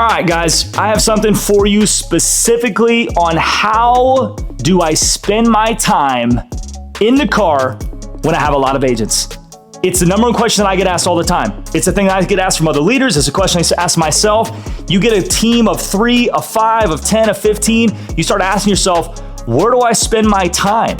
All right, guys, I have something for you specifically on how do I spend my time in the car when I have a lot of agents. It's the number one question that I get asked all the time. It's a thing that I get asked from other leaders. It's a question I ask myself. You get a team of 3, of 5, of 10, of 15. You start asking yourself, where do I spend my time?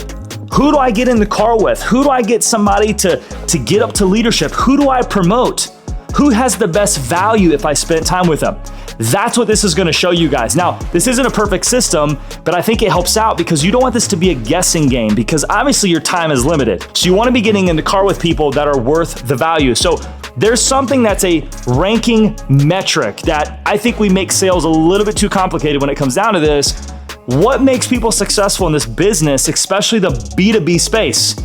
Who do I get in the car with? Who do I get somebody to get up to leadership? Who do I promote? Who has the best value if I spend time with them? That's what this is going to show you guys. Now, this isn't a perfect system, but I think it helps out because you don't want this to be a guessing game because obviously your time is limited. So you want to be getting in the car with people that are worth the value. So there's something that's a ranking metric that I think we make sales a little bit too complicated when it comes down to this. What makes people successful in this business, especially the B2B space?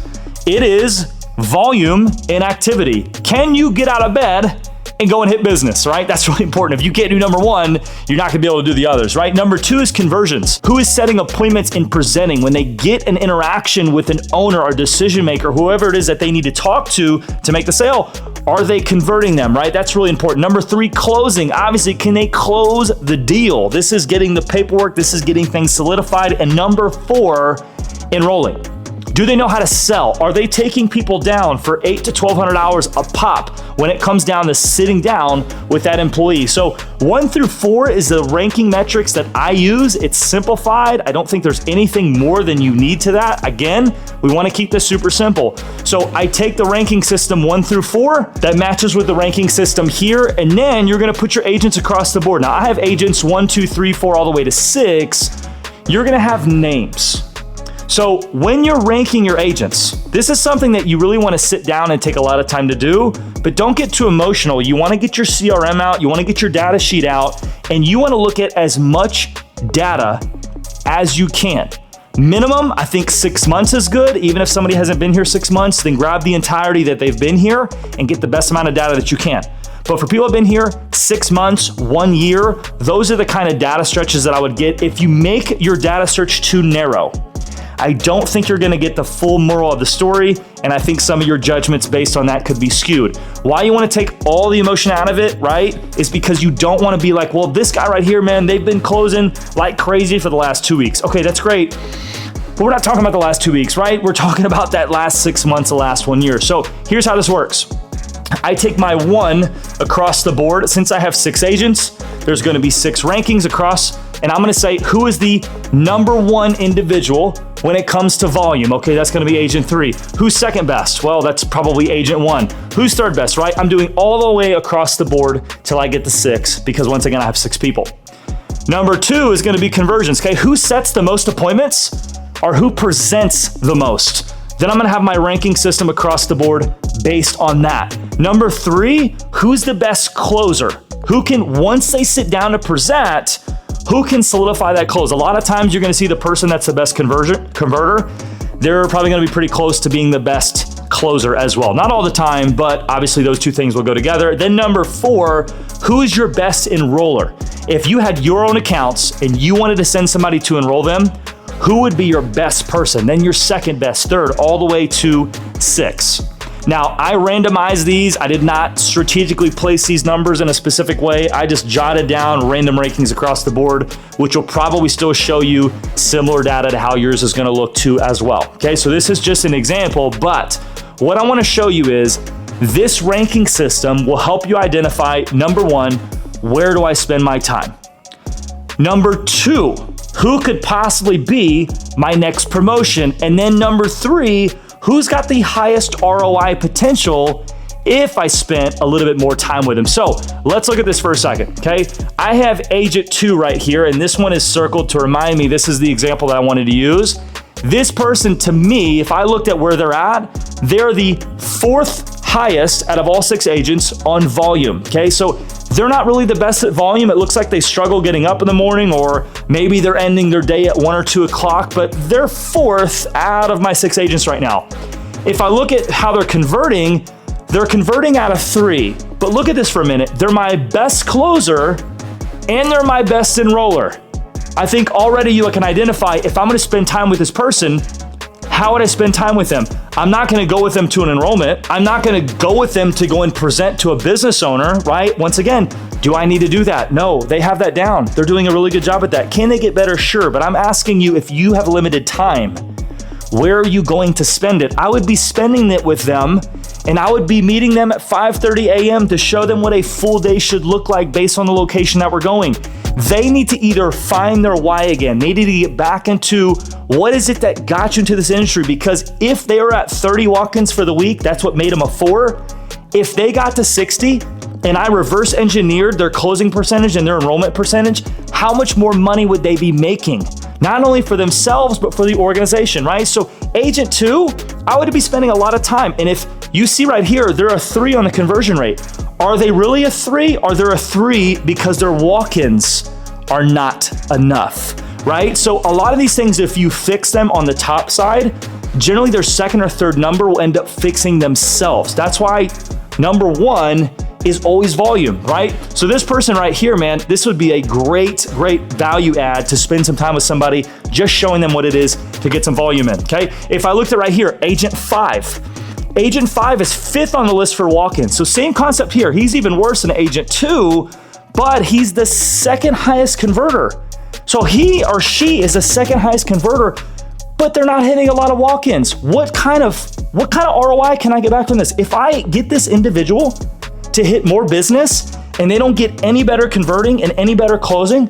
It is volume and activity. Can you get out of bed and go and hit business, right? That's really important. If you can't do number one, you're not gonna be able to do the others, right? Number two is conversions. Who is setting appointments and presenting when they get an interaction with an owner or decision maker, whoever it is that they need to talk to make the sale? Are they converting them, right? That's really important. Number three, closing. Obviously, can they close the deal? This is getting the paperwork. This is getting things solidified. And number four, enrolling. Do they know how to sell? Are they taking people down for $800 to $1,200 a pop when it comes down to sitting down with that employee? So 1 through 4 is the ranking metrics that I use. It's simplified. I don't think there's anything more than you need to that. Again, we want to keep this super simple. So I take the ranking system 1 through 4 that matches with the ranking system here, and then you're going to put your agents across the board. Now I have agents 1, 2, 3, 4, all the way to 6. You're going to have names. So when you're ranking your agents, this is something that you really want to sit down and take a lot of time to do, but don't get too emotional. You want to get your CRM out, you want to get your data sheet out, and you want to look at as much data as you can. Minimum, I think 6 months is good. Even if somebody hasn't been here 6 months, then grab the entirety that they've been here and get the best amount of data that you can. But for people who have been here 6 months, 1 year, those are the kind of data stretches that I would get. If you make your data search too narrow, I don't think you're gonna get the full moral of the story, and I think some of your judgments based on that could be skewed. Why you wanna take all the emotion out of it, right, is because you don't wanna be like, well, this guy right here, man, they've been closing like crazy for the last 2 weeks. Okay, that's great, but we're not talking about the last 2 weeks, right? We're talking about that last 6 months, the last 1 year. So here's how this works. I take my 1 across the board. Since I have 6 agents, there's gonna be 6 rankings across, and I'm gonna say who is the number 1 individual when it comes to volume. Okay, that's gonna be agent 3. Who's second best? Well, that's probably agent 1. Who's third best, right? I'm doing all the way across the board till I get to 6, because once again, I have 6 people. Number 2 is gonna be conversions, okay? Who sets the most appointments or who presents the most? Then I'm gonna have my ranking system across the board based on that. Number 3, who's the best closer? Who can, once they sit down to present, who can solidify that close? A lot of times you're gonna see the person that's the best converter, they're probably gonna be pretty close to being the best closer as well. Not all the time, but obviously those two things will go together. Then number 4, who is your best enroller? If you had your own accounts and you wanted to send somebody to enroll them, who would be your best person? Then your second best, third, all the way to 6. Now, I randomized these. I did not strategically place these numbers in a specific way. I just jotted down random rankings across the board, which will probably still show you similar data to how yours is gonna look too as well. Okay, so this is just an example, but what I wanna show you is this ranking system will help you identify, number 1, where do I spend my time? Number 2, who could possibly be my next promotion? And then number 3, who's got the highest ROI potential if I spent a little bit more time with them? So let's look at this for a second, okay? I have agent 2 right here, and this one is circled to remind me this is the example that I wanted to use. This person, to me, if I looked at where they're at, they're the 4th highest out of all 6 agents on volume, okay? So they're not really the best at volume. It looks like they struggle getting up in the morning, or maybe they're ending their day at 1 or 2 o'clock, but they're 4th out of my 6 agents right now. If I look at how they're converting out of 3, but look at this for a minute. They're my best closer and they're my best enroller. I think already you can identify, if I'm gonna spend time with this person, How would I spend time with them? I'm not going to go with them to an enrollment. I'm not going to go with them to go and present to a business owner, right? Once again, do I need to do that? No, they have that down. They're doing a really good job at that. Can they get better? Sure. But I'm asking you, if you have limited time, where are you going to spend it? I would be spending it with them, and I would be meeting them at 5:30 a.m. to show them what a full day should look like based on the location that we're going. They need to either find their why again. They need to get back into what is it that got you into this industry? Because if they were at 30 walk-ins for the week, that's what made them a 4. If they got to 60 and I reverse engineered their closing percentage and their enrollment percentage, how much more money would they be making? Not only for themselves, but for the organization, right? So agent 2, I would be spending a lot of time. And if you see right here, they're a 3 on the conversion rate. Are they really a 3? Or they're a 3 because their walk-ins are not enough, right? So a lot of these things, if you fix them on the top side, generally their second or third number will end up fixing themselves. That's why number 1 is always volume, right? So this person right here, man, this would be a great value add to spend some time with somebody, just showing them what it is to get some volume in, okay? If I looked at right here, agent 5. Agent 5 is 5th on the list for walk-ins. So same concept here. He's even worse than agent 2, but he's the second highest converter. So he or she is the second highest converter, but they're not hitting a lot of walk-ins. What kind of ROI can I get back from this? If I get this individual to hit more business and they don't get any better converting and any better closing,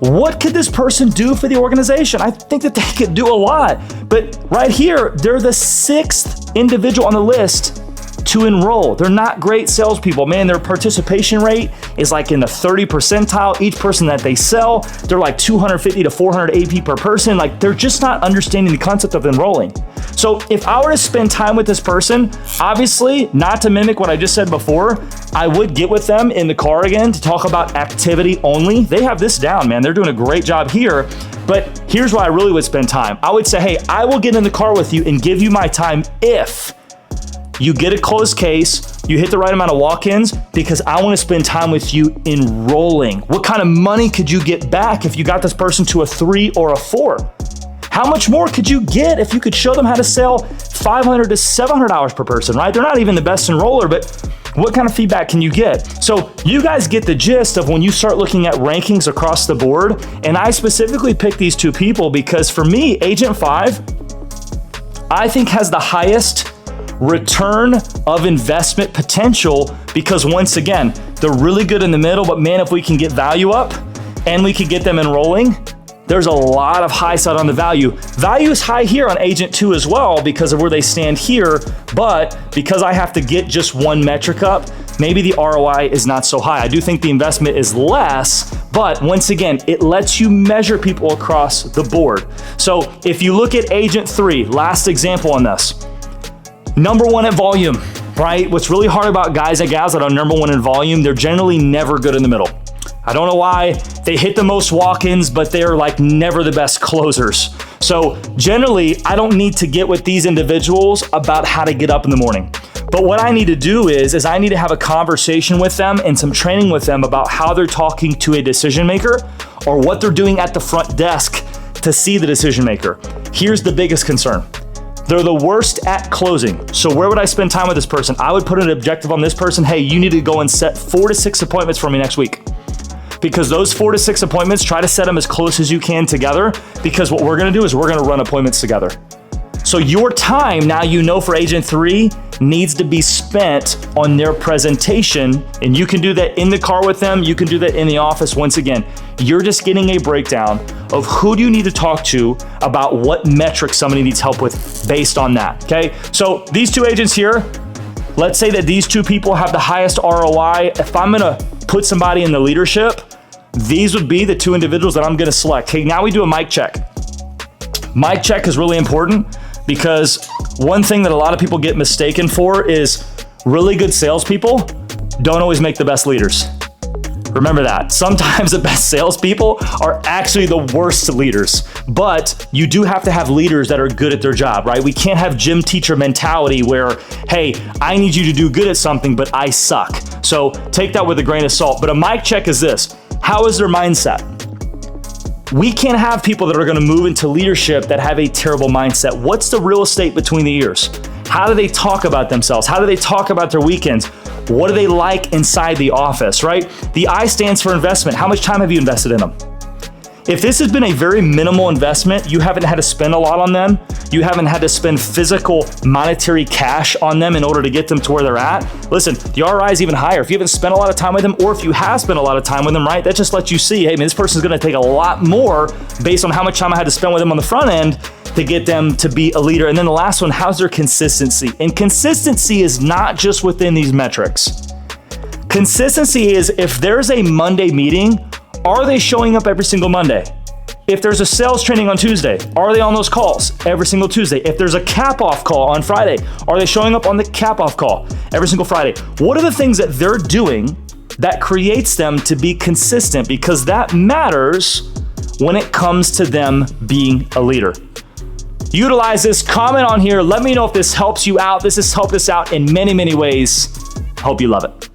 what could this person do for the organization? I think that they could do a lot. But right here, they're the 6th individual on the list to enroll. They're not great salespeople. Man, their participation rate is like in the 30 percentile. Each person that they sell, they're like 250 to 400 AP per person. Like, they're just not understanding the concept of enrolling. So if I were to spend time with this person, obviously, not to mimic what I just said before, I would get with them in the car again to talk about activity only. They have this down, man. They're doing a great job here. But here's where I really would spend time. I would say, hey, I will get in the car with you and give you my time if you get a closed case, you hit the right amount of walk-ins, because I want to spend time with you enrolling. What kind of money could you get back if you got this person to a 3 or a 4? How much more could you get if you could show them how to sell $500 to $700 per person, right? They're not even the best enroller, but what kind of feedback can you get? So you guys get the gist of when you start looking at rankings across the board. And I specifically picked these 2 people because for me, agent 5, I think has the highest return of investment potential, because once again, they're really good in the middle, but man, if we can get value up and we can get them enrolling, there's a lot of high side on the value. Value is high here on agent 2 as well because of where they stand here, but because I have to get just one metric up, maybe the ROI is not so high. I do think the investment is less, but once again, it lets you measure people across the board. So if you look at agent 3, last example on this, number 1 at volume, right? What's really hard about guys and gals that are number 1 in volume, they're generally never good in the middle. I don't know why. They hit the most walk-ins, but they're like never the best closers. So generally, I don't need to get with these individuals about how to get up in the morning. But what I need to do is I need to have a conversation with them and some training with them about how they're talking to a decision maker or what they're doing at the front desk to see the decision maker. Here's the biggest concern. They're the worst at closing. So where would I spend time with this person? I would put an objective on this person. Hey, you need to go and set 4 to 6 appointments for me next week. Because those 4 to 6 appointments, try to set them as close as you can together, because what we're gonna do is we're gonna run appointments together. So your time, now you know, for agent 3 needs to be spent on their presentation, and you can do that in the car with them, you can do that in the office. Once again, you're just getting a breakdown of who do you need to talk to about what metrics somebody needs help with based on that, okay? So these 2 agents here, let's say that these 2 people have the highest ROI. If I'm gonna put somebody in the leadership, these would be the 2 individuals that I'm gonna select. Okay, now we do a mic check. Mic check is really important because one thing that a lot of people get mistaken for is really good salespeople don't always make the best leaders. Remember that. Sometimes the best salespeople are actually the worst leaders, but you do have to have leaders that are good at their job, right? We can't have gym teacher mentality where, hey, I need you to do good at something, but I suck. So take that with a grain of salt. But a mic check is this. How is their mindset? We can't have people that are going to move into leadership that have a terrible mindset. What's the real estate between the ears? How do they talk about themselves? How do they talk about their weekends? What do they like inside the office, right? The I stands for investment. How much time have you invested in them? If this has been a very minimal investment, you haven't had to spend a lot on them, you haven't had to spend physical monetary cash on them in order to get them to where they're at, listen, the ROI is even higher. If you haven't spent a lot of time with them, or if you have spent a lot of time with them, right, that just lets you see, hey, man, this person's gonna take a lot more based on how much time I had to spend with them on the front end to get them to be a leader. And then the last one, how's their consistency? And consistency is not just within these metrics. Consistency is if there's a Monday meeting, are they showing up every single Monday? If there's a sales training on Tuesday, are they on those calls every single Tuesday? If there's a cap-off call on Friday, are they showing up on the cap-off call every single Friday? What are the things that they're doing that creates them to be consistent? Because that matters when it comes to them being a leader. Utilize this, comment on here, let me know if this helps you out. This has helped us out in many, many ways. Hope you love it.